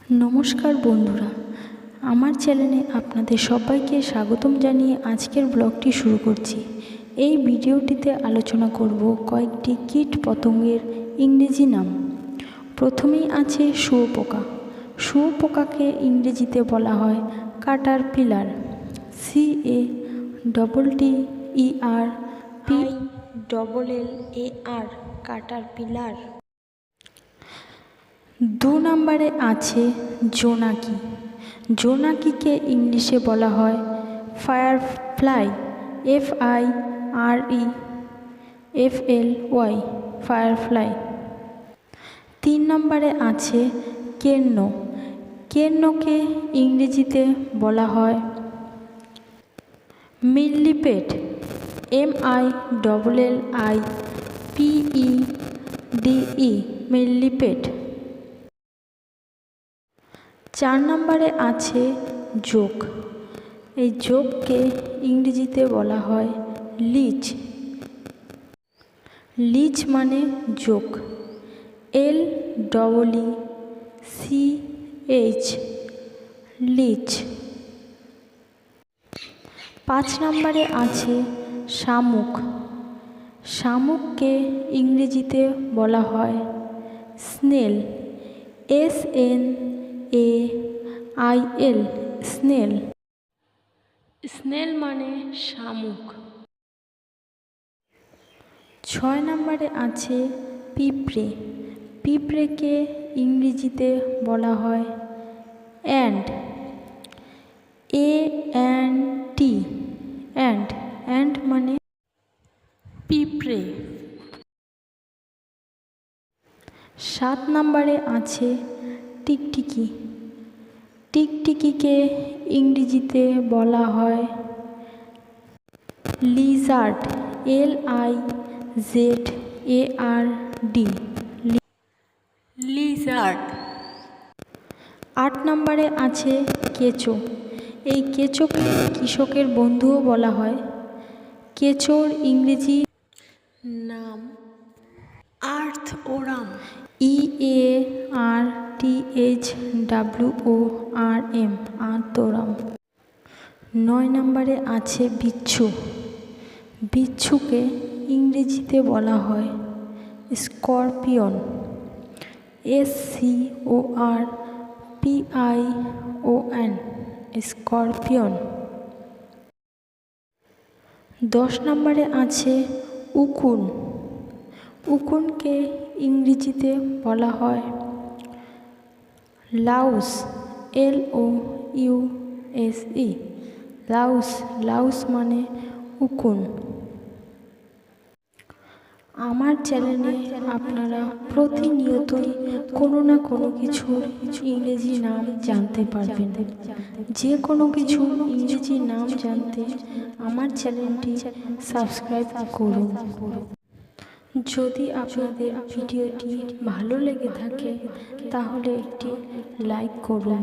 নমস্কার বন্ধুরা, আমার চ্যানেলে আপনাদের সবাইকে স্বাগতম জানিয়ে আজকের ব্লগটি শুরু করছি। এই ভিডিওটিতে আলোচনা করব কয়েকটি কীট পতঙ্গের ইংরেজি নাম। প্রথমেই আছে শুঁয়োপোকা। শুঁয়োপোকাকে ইংরেজিতে বলা হয় ক্যাটারপিলার, CATTERPILLAR, ক্যাটারপিলার। 2 নম্বরে আছে জোনাকি। জোনাকিকে ইংলিশে বলা হয় ফায়ারফ্লাই, FIREFLY, ফায়ারফ্লাই। 3 নম্বরে আছে কেন্ন। কেন্নকে ইংরেজিতে বলা হয় মিল্লিপেড, MILLIPEDE, মিল্লিপেড। 4 নম্বরে আছে জোঁক। এই জোঁককে ইংরেজিতে বলা হয় লিচ। লিচ মানে জোঁক, LEECH, লিচ। 5 নম্বরে আছে শামুক। শামুককে ইংরেজিতে বলা হয় স্নেল, SNAIL, স্নেল। স্নেল মানে শামুক। 6 নম্বরে আছে পিঁপড়ে। পিঁপড়েকে ইংরেজিতে বলা হয় অ্যান্ট, ANT, অ্যান্ট। অ্যান্ট মানে পিঁপড়ে। 7 নম্বরে আছে টিকটিকি। টিকটিকিকে ইংরেজিতে বলা হয় লিজার্ড, LIZARD, লিজার্ড। 8 নম্বরে আছে কেঁচো। এই কেঁচোকে কৃষকের বন্ধুও বলা হয়। কেঁচোর ইংরেজি নাম আর্থওয়ার্ম, EARTHWORM, আর্থওয়ার্ম। 9 নম্বরে আছে বিচ্ছু। বিচ্ছুকে ইংরেজিতে বলা হয় স্করপিয়ন, SCORPION, স্করপিয়ন। 10 নম্বরে আছে উকুন। উকুনকে ইংরেজিতে বলা হয় লাউস, LOUSE, লাউস। লাউস মানে উকুন। আমার চ্যানেলে আপনারা প্রতিনিয়তই কোনো না কোনো কিছু ইংরেজি নাম জানতে পারবেন। যে কোনো কিছু ইংরেজি নাম জানতে আমার চ্যানেলটি সাবস্ক্রাইব করুন। যদি আপনাদের ভিডিওটি ভালো লেগে থাকে তাহলে একটি লাইক করুন।